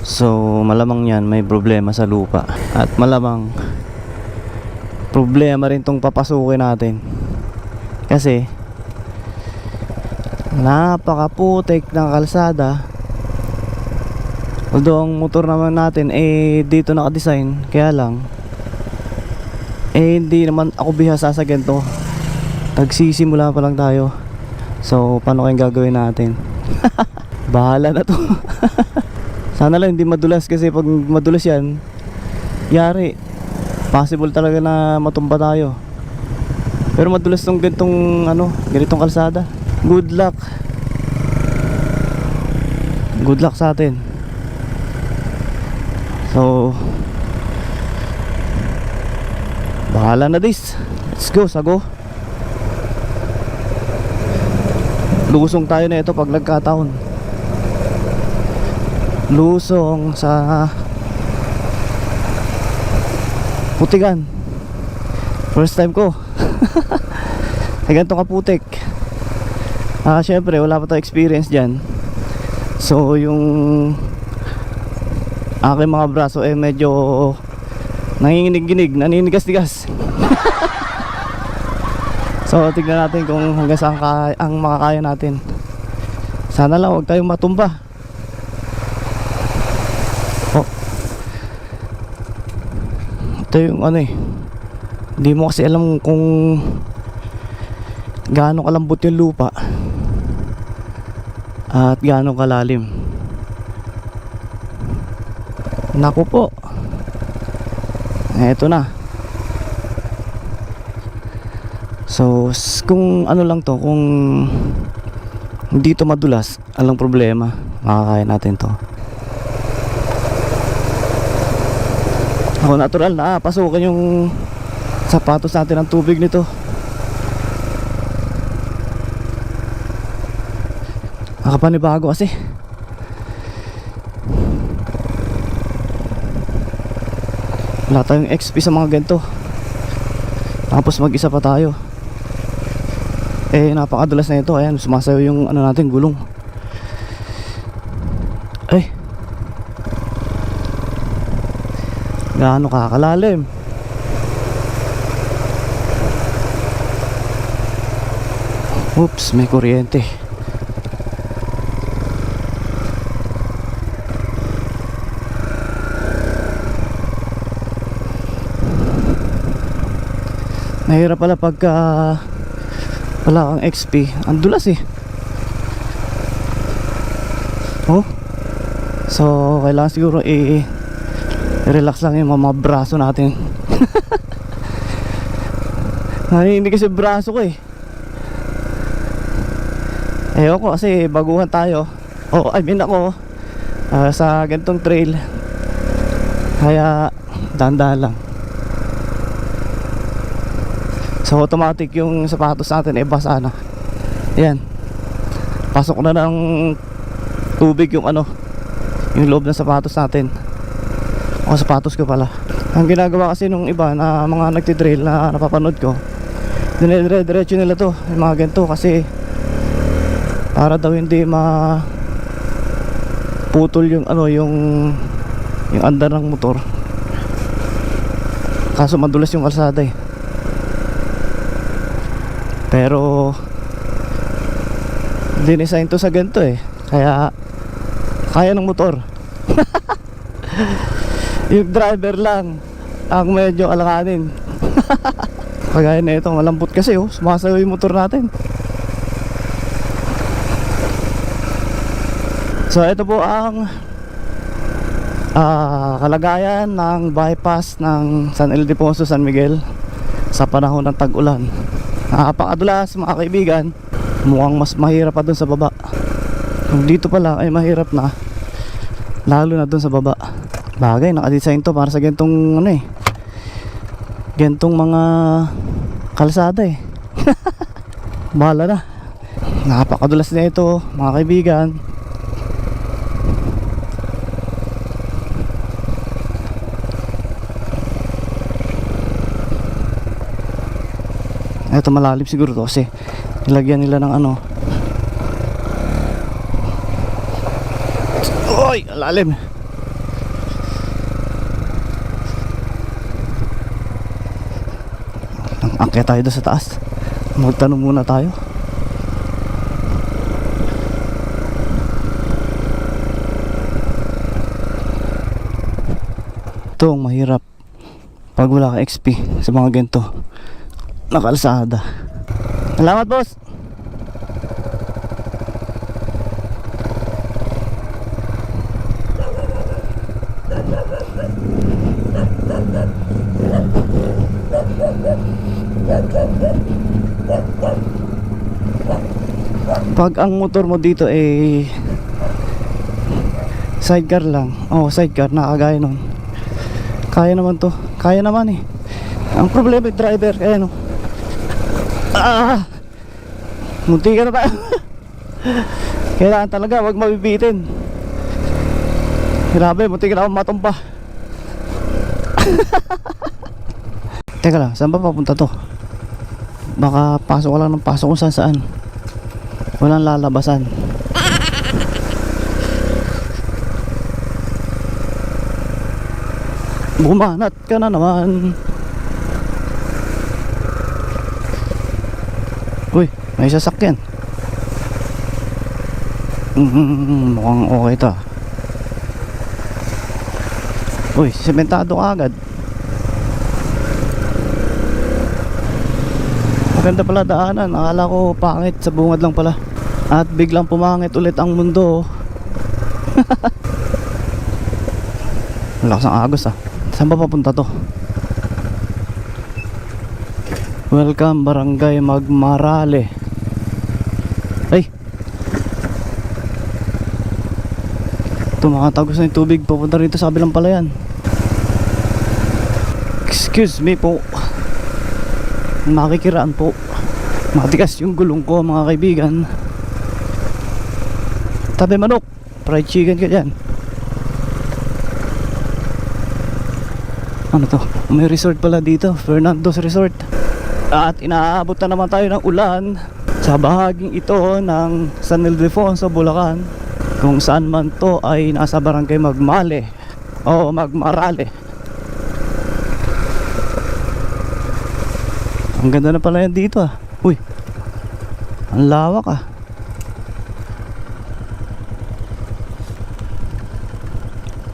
So malamang yan may problema sa lupa. At malamang problema rin tong papasukin natin. Kasi napakaputik ng kalsada. Although ang motor naman natin dito naka-design, kaya lang hindi naman ako bihasa sa ganito. Tagsisimula pa lang tayo. So paano kayang gagawin natin? Bahala na to. Sana lang hindi madulas, kasi pag madulas yan, yari, possible talaga na matumba tayo. Pero madulas tong ganitong kalsada. Good luck. Good luck sa atin. So bahala na this. Let's go, sago. Lusong tayo na ito pag nagkataon. Lusong sa putikan. First time ko. Ay ganito kaputik. Syempre wala pa tayong experience dyan. So yung aking mga braso medyo nanginginig-ginig, naninigas-tigas. So tignan natin kung hanggang saan ang makakaya natin. Sana lang huwag tayong matumba. Ito yung hindi mo kasi alam kung gaano kalambot yung lupa at gaano kalalim. Naku po, eto na. So kung lang to, kung hindi to madulas, alang problema, makakaya natin to. Ako natural na pasukan yung sapatos natin ng tubig nito. Nakapanibago kasi. Wala tayong XP sa mga ganito. Tapos mag-isa pa tayo. Napakadulas na ito. Ayan, sumasayaw yung natin, gulong. Ay, gaano kakalalim. Oops, may kuryente. Mahirap pala pagka wala kang XP. Ang dulas So kailangan siguro relax lang yung mga braso natin. Hindi kasi braso ko Ewan ko kasi baguhan tayo. Ako sa ganitong trail. Kaya dahan-dahan lang. So automatic yung sapatos natin basa na. Ayan, pasok na ng tubig yung yung loob ng sapatos natin. Sapatos ko pala. Ang ginagawa kasi nung iba na mga nagtitrail na napapanood ko, dire-diretso nila to, yung mga ganito, kasi para daw hindi putol yung yung andar ng motor. Kaso madulas yung kalsada Pero dinesign to sa ganito kaya kaya ng motor. Yung driver lang ang medyo alanganin. Kagaya na ito, malambot kasi sumasayaw yung motor natin. So ito po ang kalagayan ng bypass ng San Ildefonso, San Miguel sa panahon ng tag-ulan. Napakadulas mga kaibigan. Mukhang mas mahirap pa dun sa baba. Kung dito pala ay mahirap na, lalo na dun sa baba. Bagay, nakadesign to para sa gantong gantong mga kalsada Bahala na. Napakadulas na ito mga kaibigan. Ito malalim siguro to kasi nilagyan nila ng Oy, lalim. Akyat tayo doon sa taas. Magtanong muna tayo. Ito ang mahirap pag wala ka XP sa mga ganito na kalsada. Salamat, boss. Pag ang motor mo dito sidecar lang, sidecar, nakagaya nun, kaya naman to, kaya naman ang problema yung driver, kaya no, munti ka na tayo. Kailangan talaga wag mabibitin. Grabe, munti ka na akong matumpa. Teka lang, saan ba papunta to? Baka pasok ko lang ng pasok kung saan saan, walang lalabasan. Bumanat ka na naman. Uy, may sasakyan. Mukhang okay to. Uy, sementado ka agad. Maganda pala daanan. Akala ko pangit, sa bungad lang pala. At biglang pumangit ulit ang mundo. Lakas ang agos ah. Saan ba papunta to? Welcome Barangay Magmarale. Ay, tumakatagos na yung tubig. Papunta rito sa kabilang palayan. Excuse me po, makikiraan po. Matigas yung gulong ko mga kaibigan. Tabi manok, fried chicken ka dyan. Ano to? May resort pala dito, Fernando's Resort. At inaabot na naman tayo ng ulan sa bahaging ito ng San Ildefonso, Bulacan, kung saan man to ay nasa Barangay Magmale o Magmarale. Ang ganda na pala yan dito ah. Uy, ang lawak ah.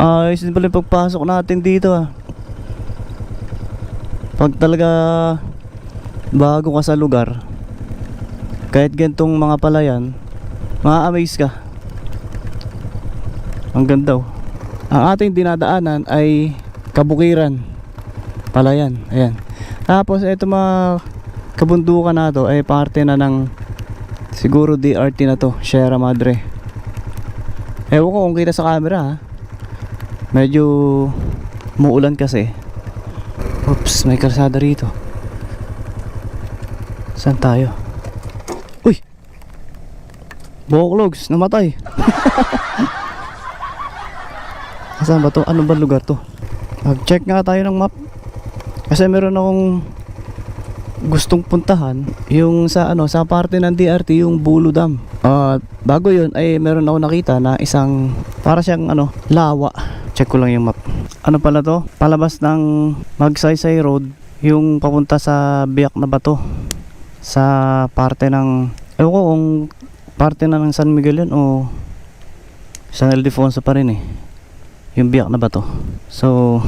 Ayos din pala yung pagpasok natin dito ah. Pag talaga bago ka sa lugar, kahit gantong mga palayan, ma-amaze ka. Ang ganda oh. Ang ating dinadaanan ay kabukiran, palayan, ayan. Tapos ito mga kabundukan na to ay parte na ng siguro DRT na to, Sierra Madre. Ewan ko kung kita sa camera ha. Medyo muulan kasi. Oops, may kalsada rito. Saan tayo? Uy! Boklogs, namatay. Saan ba to? Ano ba lugar to? Mag-check nga tayo ng map. Kasi meron akong gustong puntahan, yung sa sa parte ng DRT, yung Bulo Dam. Bago yun ay meron ako nakita na isang para siyang lawa. Check ko lang yung map. Ano pala to? Palabas ng Magsaysay Road, yung papunta sa Biak na Bato, sa parte ng ewan ko kung parte na ng San Miguel yun o San Ildefonso pa rin yung Biak na Bato. So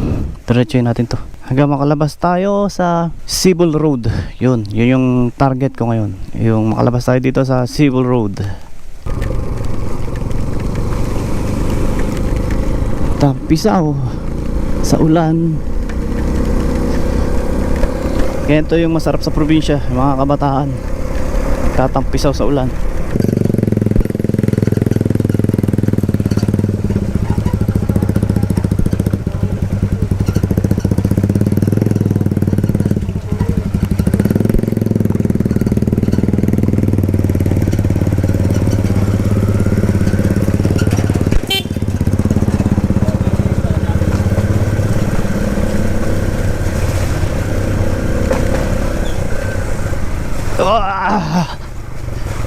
diretsuhin natin to hanggang makalabas tayo sa Cibol Road. Yun yung target ko ngayon, yung makalabas tayo dito sa Cibol Road. Tampisaw sa ulan. Kaya ito yung masarap sa probinsya, mga kabataan, tatampisaw sa ulan.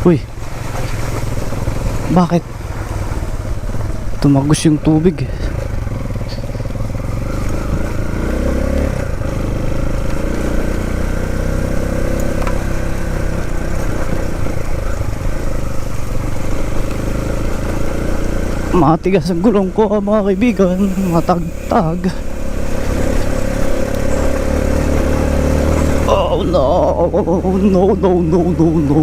Uy, bakit tumagos yung tubig? Matigas ang gulong ko mga kaibigan, matagtag. Oh no, no, no, no, no, no.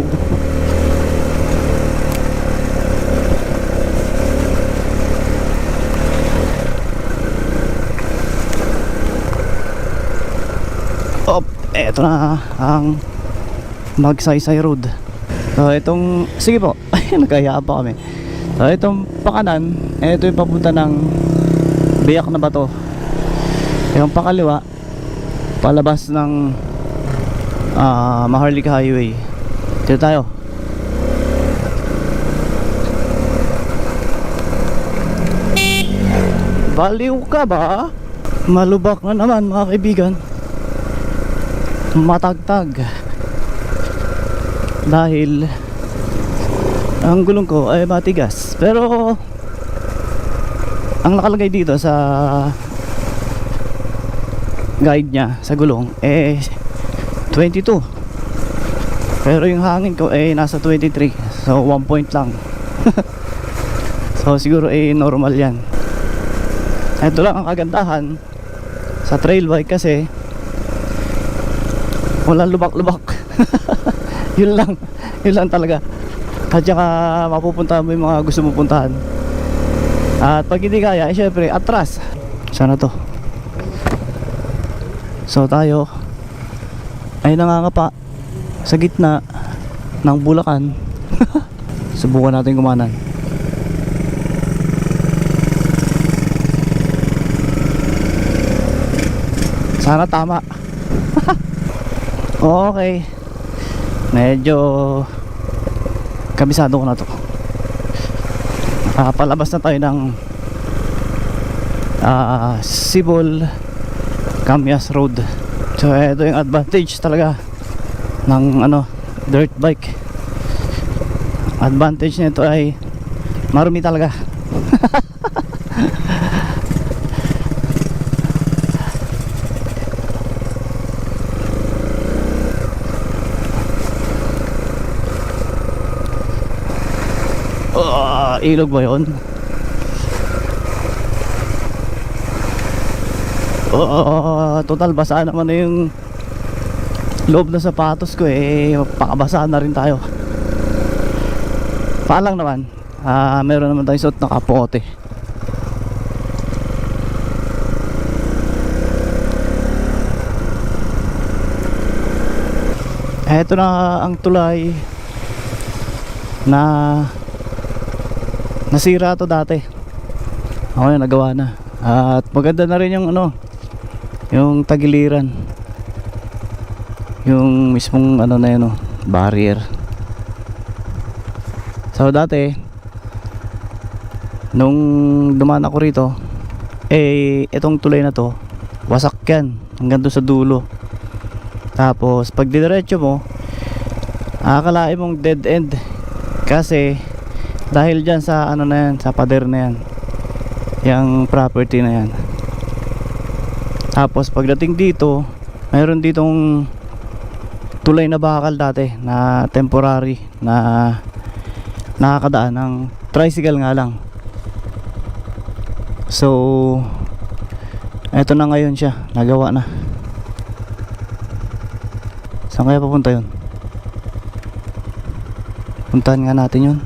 Op, eto na ang Magsaysay Road. So itong, sige po, nagkaya pa kami. So itong pakanan, ito yung papunta ng Biak na Bato. Yung pakaliwa, palabas ng Maharlika Highway. Dito tayo. Baliw ka ba? Malubak na naman mga kaibigan. Matagtag. Dahil ang gulong ko ay matigas. Pero ang nakalagay dito sa guide niya sa gulong eh 22. Pero yung hangin ko ay nasa 23. So 1 point lang. So siguro ay normal yan. Ito lang ang kagandahan sa trail bike kasi walang lubak-lubak. Yun lang talaga. At saka mapupuntahan mo yung mga gusto mo puntahan. At pag hindi kaya, eh syempre atras. Sana to. So tayo ay nangangapa sa gitna ng Bulacan. Subukan natin kumanan. Sana tama. Okay. Medyo kabisado ko na to. Palabas na tayo ng Sibol Camyas Road. So ito yung advantage talaga ng dirt bike. Advantage nito ay marumi talaga. Ilog ba yun? Total basa naman na yung loob ng sapatos ko eh. Pakabasaan na rin tayo. Paalang naman meron naman tayong suot na kapote. Eto na ang tulay na nasira to dati. Okay, nagawa na. At maganda na rin yung yung tagiliran. Yung mismong na yun, barrier. So dati nung dumaan ako rito itong tulay na to wasak yan hanggang doon sa dulo. Tapos pag didiretso mo akalain mong dead end kasi dahil dyan sa na yan, sa pader na yan, yung property na yan. Tapos pagdating dito mayroon ditong tulay na bakal dati na temporary na nakakadaan ng tricycle nga lang. So eto na ngayon siya, nagawa na. Saan kaya papunta yun? Puntahan nga natin yun.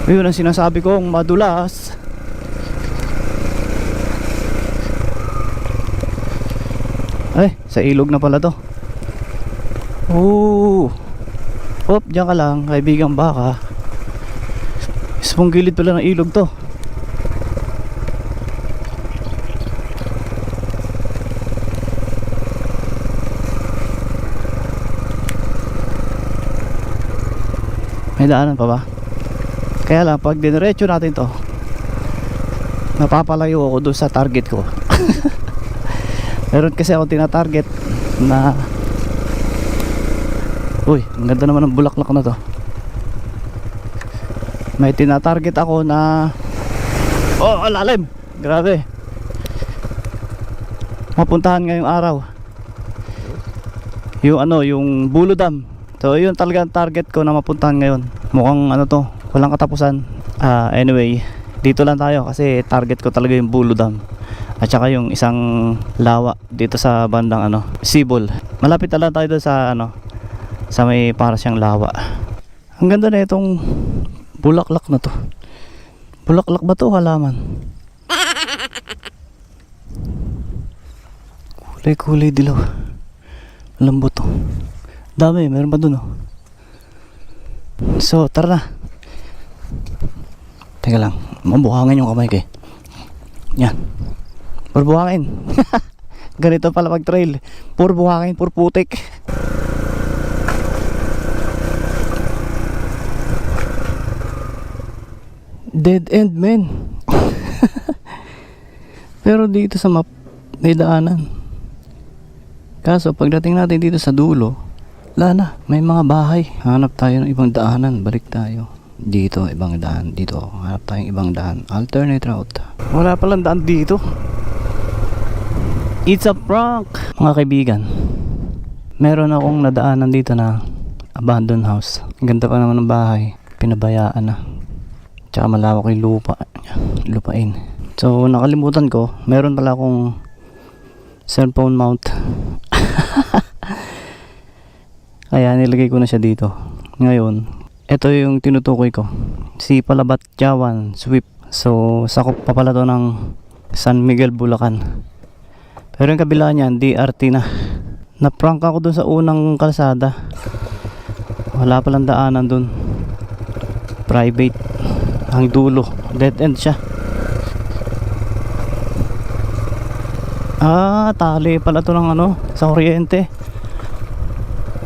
Yun ang sinasabi kong madulas. Ay, sa ilog na pala to. Hop, dyan ka lang, kaibigang baka. Isang gilid pala ng ilog to. May daanan pa ba? Kaya lang pag diniretso natin to napapalayo ako doon sa target ko. Meron kasi ako tina-target na uy, ang ganda naman ng bulaklak na to. May tinatarget ako na lalim, grabe, mapuntahan ngayong araw. Yung yung Bulo Dam. So yun talaga ang target ko na mapuntahan ngayon. Mukhang to, walang katapusan. Anyway, dito lang tayo kasi target ko talaga yung Bulo Dam. At saka yung isang lawa dito sa bandang Sibol. Malapit na lang tayo doon sa sa may para siyang lawa. Ang ganda na itong bulaklak na to. Bulaklak ba to, halaman? Kulay dilaw. Lambot to. Dami, meron pa dun So tara na. Teka lang, mabuhangin yung kamay ko eh. Yan, puro buhangin. Ganito pala pag trail, puro buhangin, puro putik. Dead end, men. Pero dito sa map may daanan. Kaso pagdating natin dito sa dulo, wala na, may mga bahay. Hanap tayo ng ibang daanan, balik tayo. Dito, ibang daan. Dito, hanap tayong ibang daan. Alternate route. Wala palang daan dito. It's a prank! Mga kaibigan, meron akong nadaanan dito na abandoned house. Ang ganda pa naman ng bahay. Pinabayaan na. Tsaka malawak yung lupain. So nakalimutan ko, meron pala akong cellphone mount. Kaya nilagay ko na siya dito. Ngayon, ito yung tinutukoy ko, si Palabat Jawan Sweep. So sakop pa pala to ng San Miguel, Bulacan. Pero yung kabila niyan, DRT na. Na-prank ako dun sa unang kalsada. Wala palang daanan dun. Private. Ang dulo, dead end siya. Tali pala to ng sa kuryente.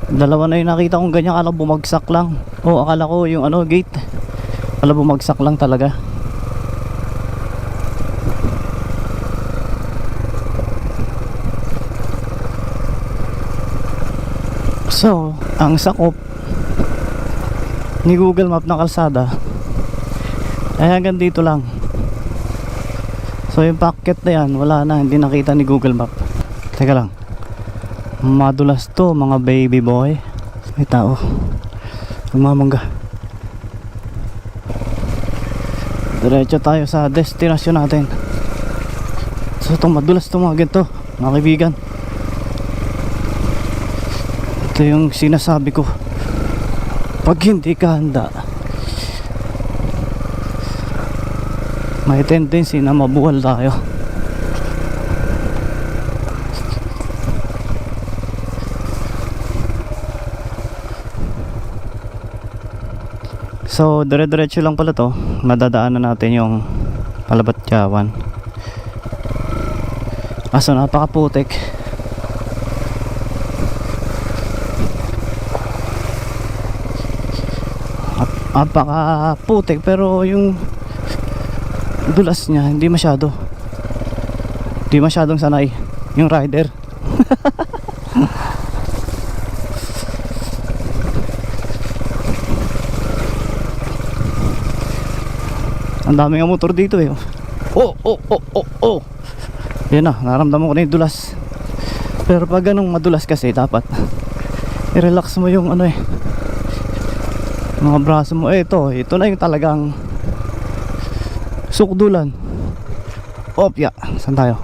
Dalawa na yung nakita kong ganyan. Akala bumagsak lang. Akala ko yung gate. Akala bumagsak lang talaga. So ang sakop ni Google Map ng kalsada ay hanggang dito lang. So yung packet na yan, wala na, hindi nakita ni Google Map. Teka lang, madulas to mga baby boy. May tao, umamangga. Diretso tayo sa destinasyon natin. So itong madulas to mga ganito, mga kaibigan. Ito yung sinasabi ko, pag hindi ka handa, may tendency na mabuwal tayo. So dire-diretso lang pala to. Madadaanan natin yung Palabat Jawan. Kaso napakaputik. Napakaputik, pero yung dulas niya hindi masyadong sanay yung rider. Ang dami nga motor dito eh. Yan na, naramdaman ko na yung dulas. Pero pag ganong madulas kasi, dapat i-relax mo yung mga braso mo. Ito na yung talagang sukdulan. Saan tayo?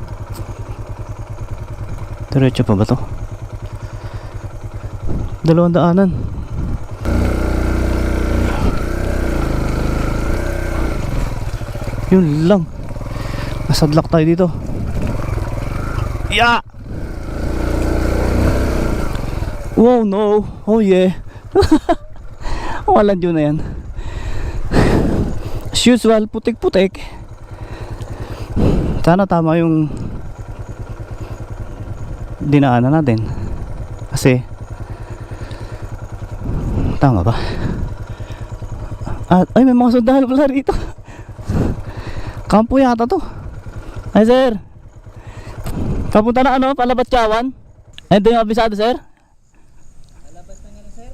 Diretso pa ba to? Dalawang daanan. Yun lang. Nasadlak tayo dito. Wow, no. Oh yeah. Walang yun na yan. As usual, putik-putik. Sana tama yung dinaanan natin. Kasi tama ba? Ay, may mga sundahan pala rito. Kampo yata to. Ay sir, kapunta na Palabat Jawan. Ito yung abisado sir. Palabas na nga sir.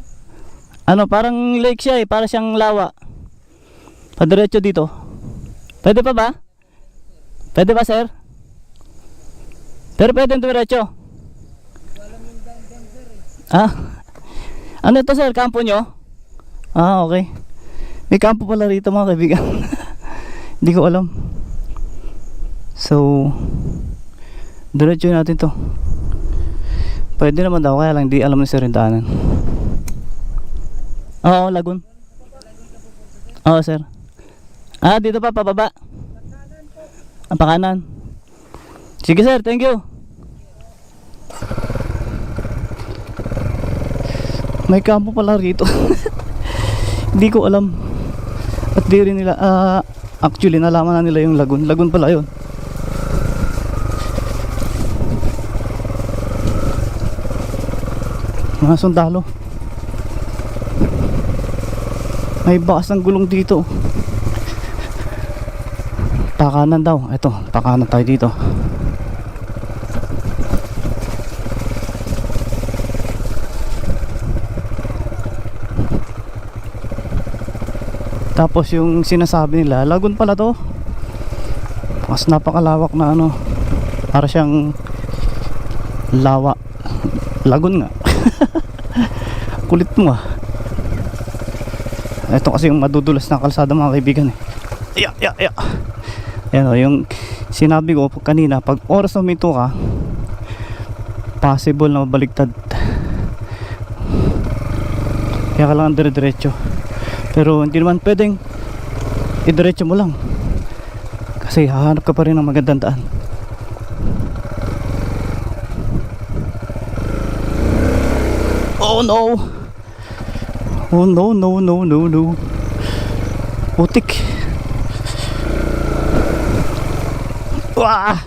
Parang lake siya para siyang lawa. Padiretso dito. Pwede pa ba? Pwede ba, sir? Pero pwede diretso. Ah? Ano ito, sir? Kampo nyo? Ah, okay. May kampo pala rito, mga kaibigan. Hindi ko alam. So, diretso natin to. Pwede naman daw, kaya lang di alam ni sir yung daanan. Oo, Lagun. Oo, sir. Ah, dito pa, pababa. Ang pakanan. Sige, sir, thank you. May kampo pala rito. Hindi ko alam. At di rin nila, actually, nalaman na nila yung Lagun. Lagun pala yun. Mga sundalo. May bakas ng gulong dito. Pakanan daw. Ito, pakanan tayo dito. Tapos yung sinasabi nila, Lagun pala to. Mas napakalawak na ano. Para siyang lawa. Lagun nga. Kulit mo ah. Ito kasi yung madudulas na kalsada, mga kaibigan eh. Ayan o, yung sinabi ko kanina, pag oras na huminto ka, possible na mabaligtad. Kaya kailangan dire-diretso. Pero hindi naman pwedeng idiretso mo lang, kasi hahanap ka pa rin ng magandang daan. Oh no! Oh no, no, no, no, no. Putik. Wah!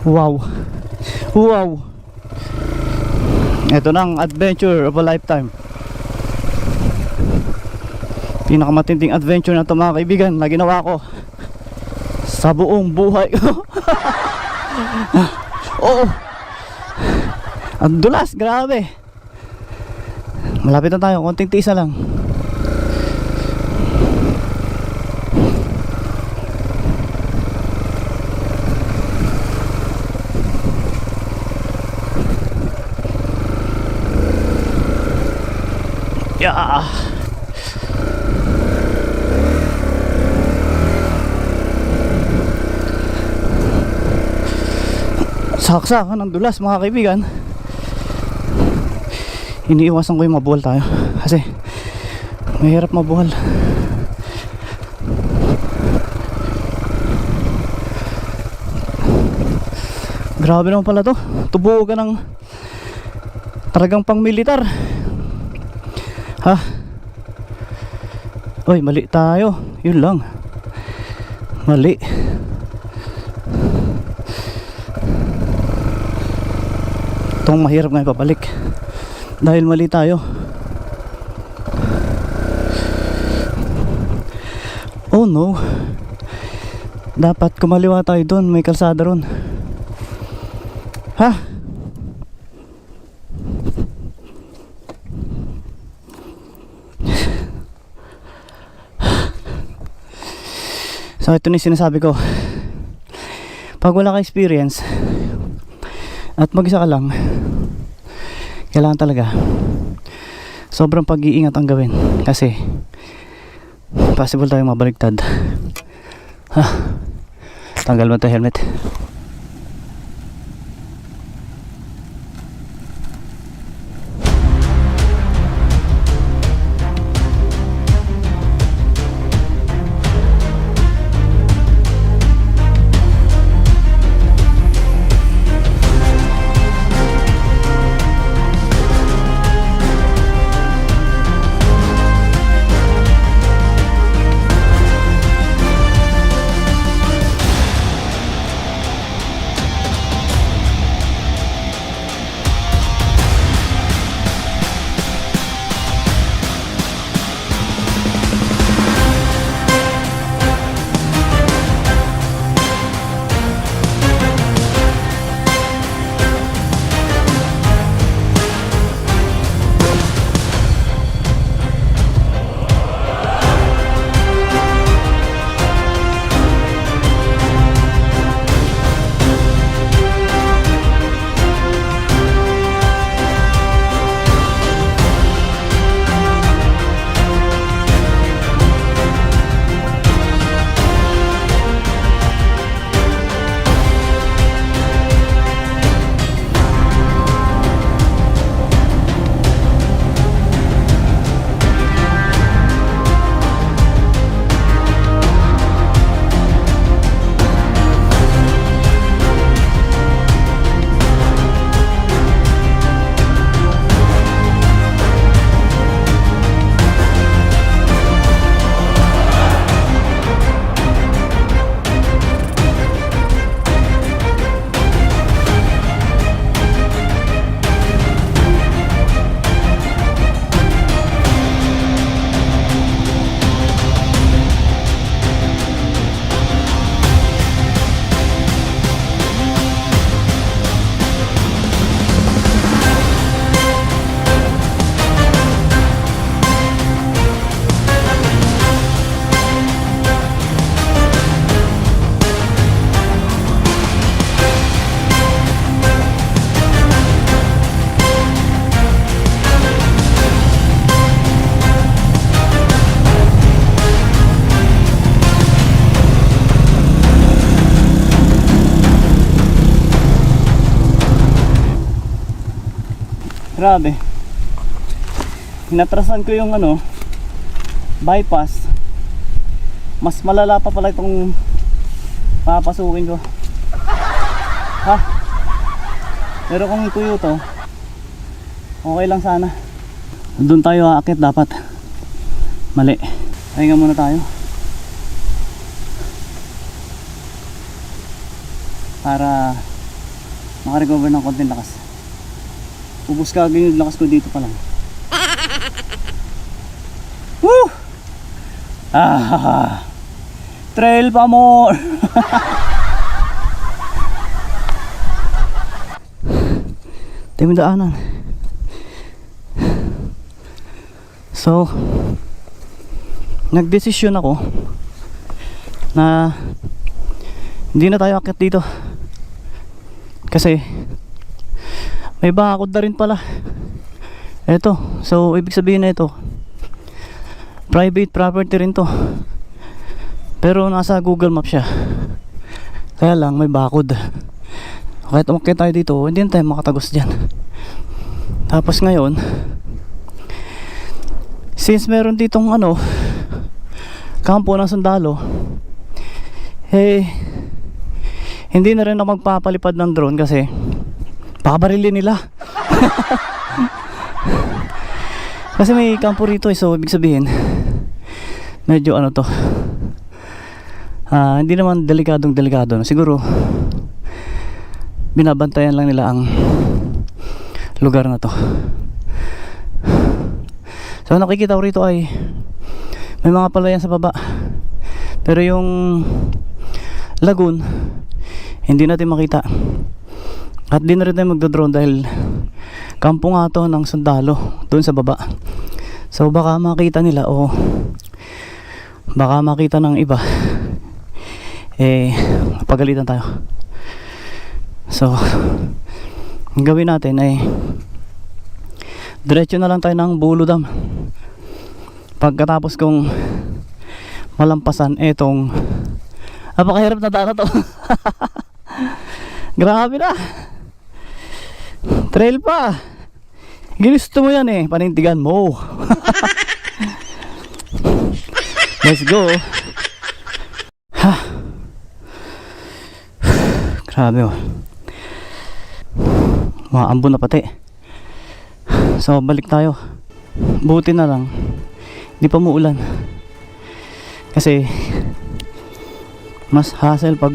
Wow. Wow. Ito na ang adventure of a lifetime. Pinakamatinding adventure na ito, mga kaibigan, na ginawa ko sa buong buhay ko. Oo. Ang dulas, grabe. Malapit na tayo, konting tiisa lang. Yeah. Saksakan ng dulas, mga kaibigan. Iniiwasan ko yung mabuhal tayo, kasi mahirap mabuhal. Grabe naman pala to. Tubuo ka ng talagang pang militar. Ha? Oy, mali tayo. Yun lang. Mali. Itong mahirap ngayon pabalik, dahil mali tayo. Oh no. Dapat kumaliwa tayo doon, may kalsada ron. Ha? So ito na yung sinasabi ko. Pag wala ka experience at mag-isa ka lang, kailangan talaga sobrang pag-iingat ang gawin, kasi possible tayong mabaligtad. Ha? Tanggal mo ito helmet. Grabe. Hinatrasan ko yung ano, bypass. Mas malala pa pala itong papasukin ko. Ha? Pero kung tuyo to, okay lang sana. Doon tayo aakit dapat. Mali. Pahinga muna tayo. Para makarecover ng konting lakas. Ubus ka agad yung lakas ko dito pa lang. Woo! Ah, trail pa more. Tayo daanan. So, nagdesisyon ako na hindi na tayo akit dito kasi may bakod na rin pala eto. So ibig sabihin na ito private property rin to, pero nasa Google Map siya, kaya lang may bakod. Kahit umakit tayo dito, hindi na tayo makatagos dyan. Tapos ngayon, since meron ditong ano, kampo ng sundalo, eh hindi na rin ako magpapalipad ng drone kasi pakabarilin nila. Kasi may kampo rito eh, so ibig sabihin medyo ano to, hindi naman delikadong delikado, no? Siguro binabantayan lang nila ang lugar na to. So nakikita ko rito ay may mga palayan sa baba, pero yung lagoon hindi natin makita. At di na rin tayo magdodrone dahil kampo nga to ng sundalo doon sa baba. So baka makita nila o baka makita ng iba, eh pagalitan tayo. So ang gawin natin ay diretso na lang tayo ng Bulo Dam. Pagkatapos kong malampasan etong napakahirap na daan na to. Grabe na, trail pa. Ginusto mo yan eh, panindigan mo. Let's go. Ha. Grabe oh, maambon na pati. So balik tayo. Buti na lang di pa muulan, kasi mas hassle pag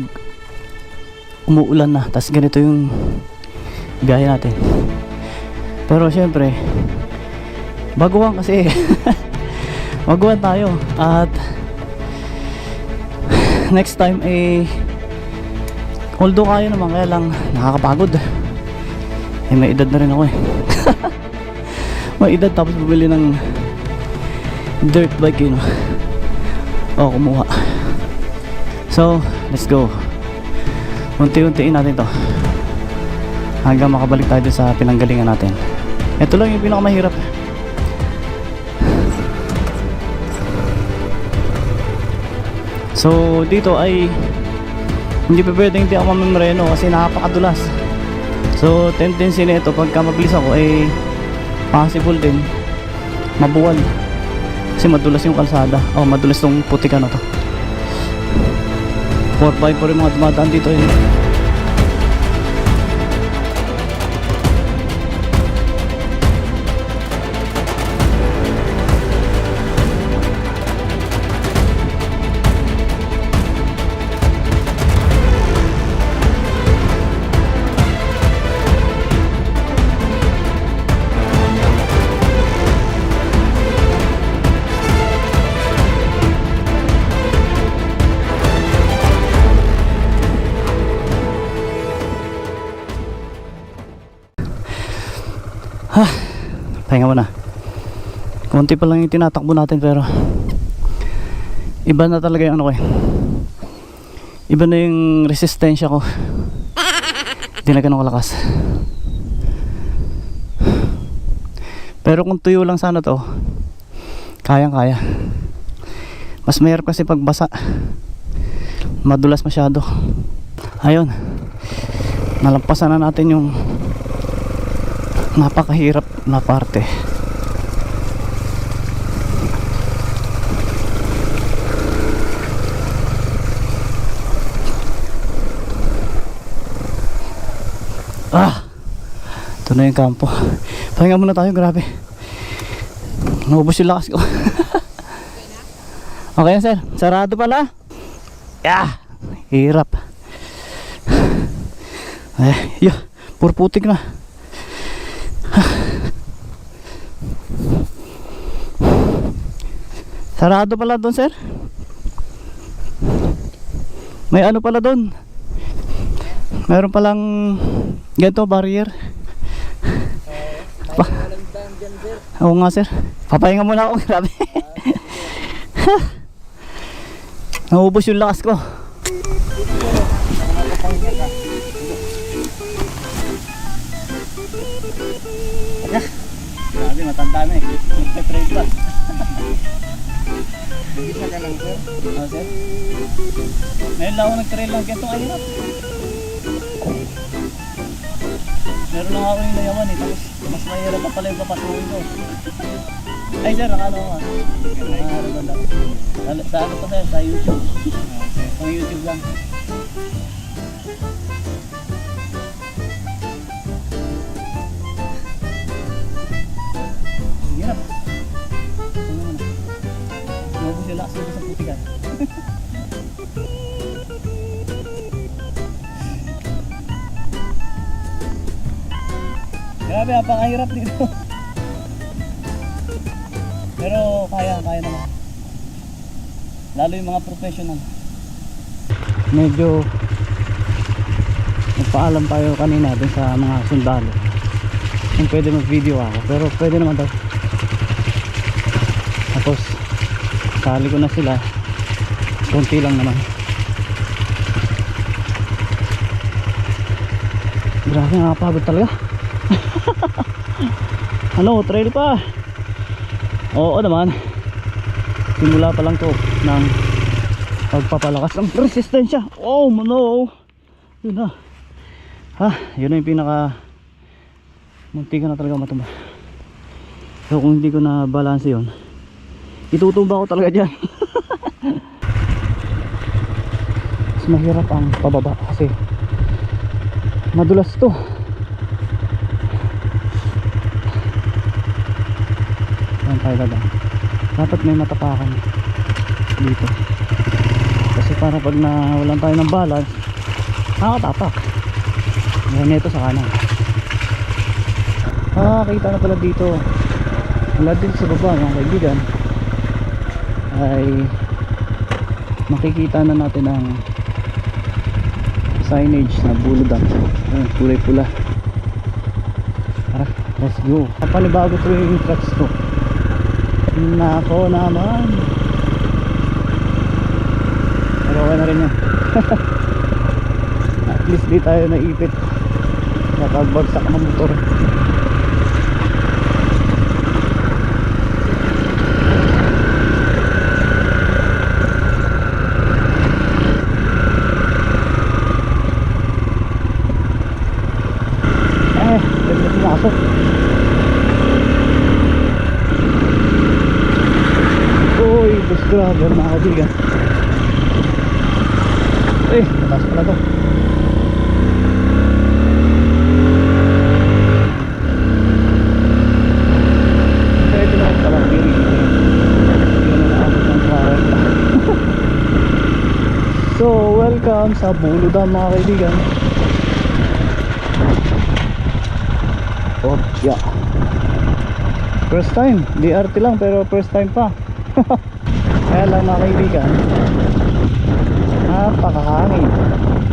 umuulan na tas ganito yung biyahe natin. Pero syempre baguhan kasi. Baguhan tayo at next time eh, although kaya naman, kaya lang nakakapagod eh, may edad na rin ako eh. May edad tapos bumili ng dirt bike yun, o kumuha. So let's go, unti-untiin natin to hanggang makabalik tayo sa pinanggalingan natin. Ito lang yung pinakamahirap. So dito ay hindi pa pwedeng hindi ako mamemreno kasi napakadulas. So tendency nito pagka mabilis ako ay possible din mabuwal kasi madulas yung kalsada, o madulas tong putika na to. 4x4 yung mga dumadaan dito eh. Pahinga muna. Konti pa lang yung tinatakbo natin, pero iba na talaga yung ano ko eh. Iba na yung resistensya ko. Hindi na ganun kalakas. Pero kung tuyo lang sana to, kayang kaya. Mas mahirap kasi pagbasa, madulas masyado. Ayun, nalampasan na natin yung napakahirap na parte. Ito na yung kampo. Pahinga muna tayo, grabe. Naubos yung lakas ko. Okay na sir, sarado pala. Hirap. Puro putik na. Sarado pala doon sir. May ano pala doon. Meron palang ganito barrier. Oo nga sir. Papahinga muna ako, grabe. Naubos yung lakas ko. Grabe, matanda na eh. Nagpe-trail pa. Nag-isa ka lang sir? Oo sir. Ngayon lang ako nag-trail lang. Ganito ang hirap. Meron lang ako yung layawan eh. Tapos mas mahirap pa pala yung papasukin ko. Ay sir, nakano ka? Sa ano pa sir? Sa YouTube. Pang YouTube lang. Hirap. Mabos yung lakas ko sa putikan. Grabe, napakahirap dito. Pero kaya naman. Lalo yung mga professional. Medyo nagpaalam tayo kanina dun sa mga sundalo kung pwede mag video ako, pero pwede naman daw. Tapos sali ko na sila, konti lang naman. Grabe, nakapagod talaga. Ano, trail pa. Oo naman. Simula pa lang to ng pagpapalakas ng resistensya. Oh no. Yun na. Yun na yung pinaka munti ka na talaga matumba. So kung hindi ko na balance yun, itutumba ko talaga dyan. Mas mahirap ang pababa kasi madulas to. Dapat may matapakan dito kasi para pag nawalan tayo ng balance nakatapak. Ngayon ito sa kanan. Kita na pala dito. Wala din sa baba mga kaibigan ay makikita na natin ang signage na Buludam. Kulay pula. Tara, let's go. Kapalibago to yung tracks to. Nako naman. Pero okay na rin yan. At least di tayo naipit kapag bagsak ng motor. Ganda pumasok. Bus driver mga kaibigan. Mataas pala to. Pwede na pala hindi na naabot ng 40. So welcome sa Buludam mga kaibigan. First time, DRT lang pero first time pa. Kaya lang mga kaibigan, napakahangin.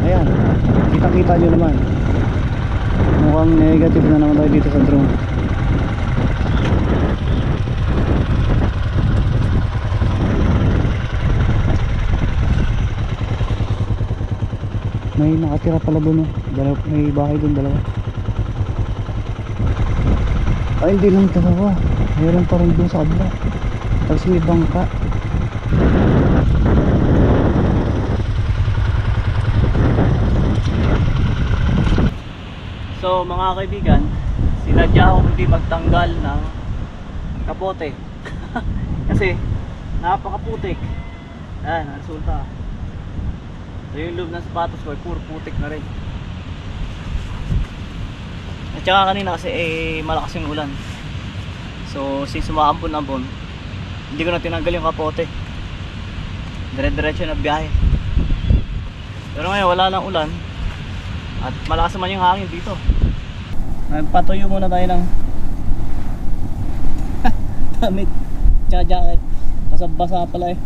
Ayan, kita-kita nyo naman. Mukhang negative na naman tayo dito sa drone. May nakatira pala doon. May bahay doon, dalawa. Ay, hindi lang dalawa. Mayroon pa rin doon sa kabila. Tapos may bangka. So mga kaibigan, si sinadya ko hindi magtanggal ng kapote kasi napakaputik. Ayan, ang resulta. So yung loob ng sapatos ko ay puro putik na rin. At saka kanina kasi malakas yung ulan. So since umaambon-ambon, hindi ko na tinanggal yung kapote. Dire-diretso na biyahe. Pero ngayon wala nang ulan at malakas naman yung hangin dito. Nagpatuyo muna tayo ng damit tsaka jacket. Basang-basa pala eh.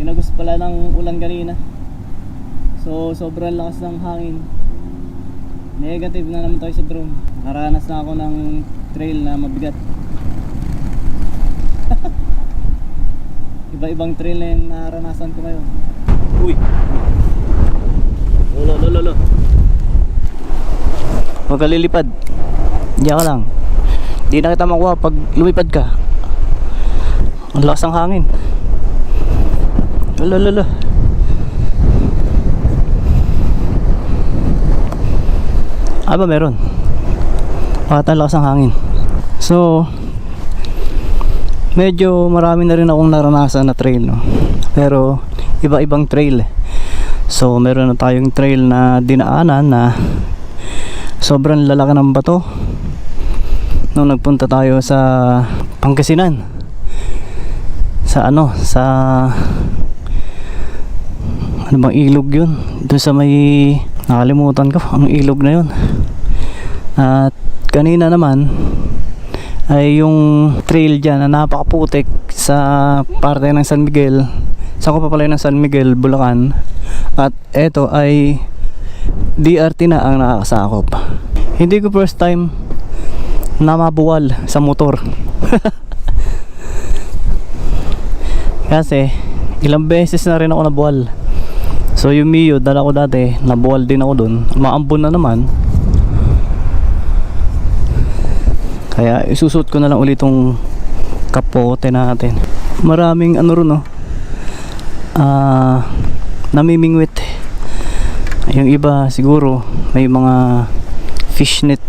Tinagos pala ng ulan kanina. So sobrang lakas ng hangin. Negative na naman tayo sa drone. Nakaranas na ako ng trail na mabigat. Iba-ibang trail na yung naranasan ko ngayon. Uy! Lolo. Huwag ka lilipad. Diyan ka lang. Di na kita makuha pag lumipad ka. Ang lakas ng hangin. Lolo. Aba meron. Bakit ang lakas ng hangin. So medyo marami na rin akong naranasan na trail, no? Pero iba-ibang trail eh. So meron na tayong trail na dinaanan na sobrang lalaki ng bato nung nagpunta tayo sa Pangasinan. Sa ano bang ilog yun? Doon sa may nakalimutan ko ang ilog na yun. At kanina naman ay yung trail dyan na napakaputik sa parte ng San Miguel. Sa ko pa pala ng San Miguel, Bulacan. At eto ay DRT na ang nakakasakop. Hindi ko first time na mabuwal sa motor. Kasi ilang beses na rin ako nabuwal. So yung Mio dala ko dati, nabuwal din ako dun. Maambon na naman. Kaya isusot ko na lang ulit itong kapote natin. Maraming ano ron, no? Namimingwit. Yung iba siguro may mga fishnet.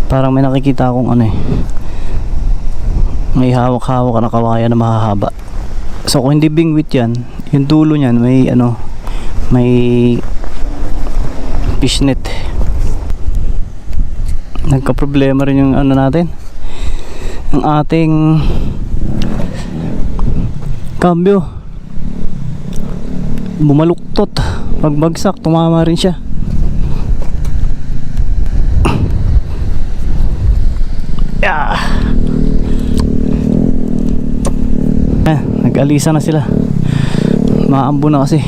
Parang may nakikita akong ano eh, may hawak-hawak na kawayan na mahahaba. So kung hindi bingwit yan, yung dulo niyan may ano, may fishnet. Nagka-problema rin yung ano natin, yung ating cambio. Bumaluktot, pagbagsak tumama rin siya. Yeah. Nag-alisa na sila. Maambo na kasi.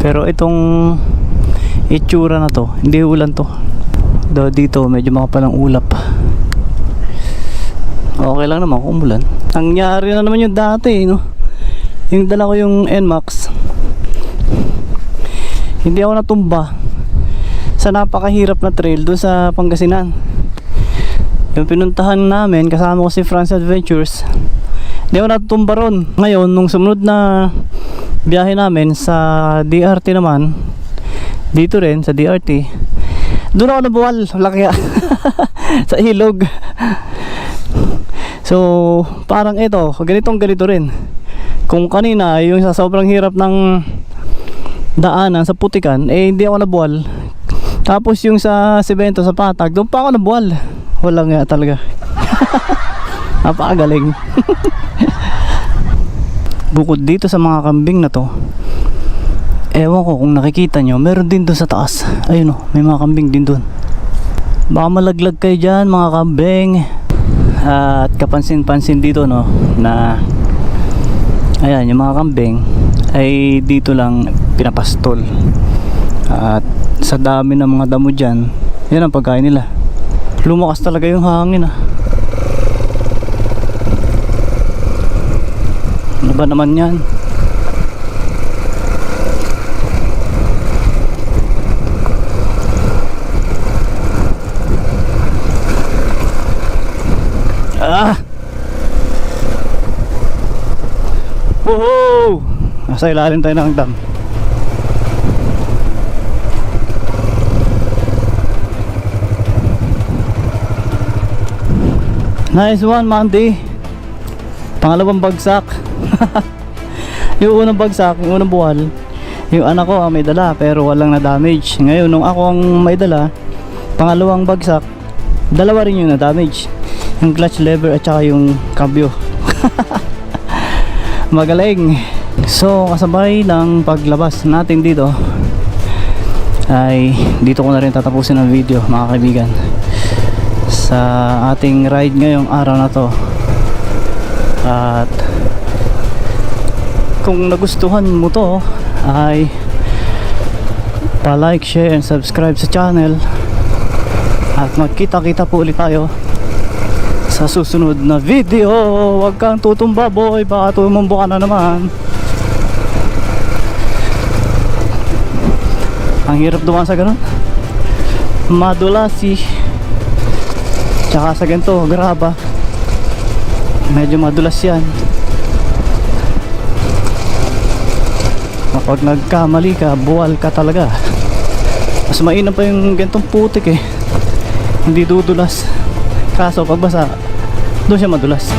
Pero itong itsura na to, hindi ulan to. Dito medyo makapalang ulap. Okay lang naman kung umulan. Nangyari na naman yung dati, no? Yung dala ko yung NMAX, hindi ako natumba sa napakahirap na trail doon sa Pangasinan. Yung pinuntahan namin, kasama ko si France Adventures, hindi ako natumba ron. Ngayon, nung sumunod na biyahe namin sa DRT naman, dito rin sa DRT, doon ako nabuwal. Laki sa ilog. So parang ito, ganito rin. Kung kanina yung sa sobrang hirap ng daanan sa putikan, hindi ako nabuwal. Tapos yung sa semento sa patag, doon pa ako nabuwal. Wala nga talaga. Napakagaling. Bukod dito sa mga kambing na to, ewan ko kung nakikita nyo, meron din doon sa taas. Ayun o, may mga kambing din doon. Baka malaglag kayo dyan mga kambing. At kapansin-pansin dito, no, na ayan, yung mga kambing ay dito lang pinapastol. At sa dami ng mga damo dyan, yan ang pagkain nila. Lumakas talaga yung hangin, ah. Ano ba naman yan? Woohoo! Nasa ilalim tayo ng dam. Nice one, Mandy. Pangalawang bagsak. Yung unang bagsak, yung unang buwal, yung anak ko may dala pero walang na damage. Ngayon nung ako ang may dala, pangalawang bagsak, dalawa rin yung na damage, yung clutch lever at saka yung cambio. Magaling. So kasabay ng paglabas natin dito ay dito ko na rin tatapusin ang video, mga kaibigan, sa ating ride ngayong araw na to. At kung nagustuhan mo to ay pa-like, share and subscribe sa channel. At magkita-kita po ulit tayo sa susunod na video. Huwag kang tutumba, boy, baka tumumbo ka na naman. Ang hirap dumaan sa ganun, madulasi. Tsaka sa ganito, graba, medyo madulas yan. Kapag nagkamali ka, buwal ka talaga. Mas mainam pa yung gantong putik eh, hindi dudulas. Kaso pagbasa, doon siya madulas.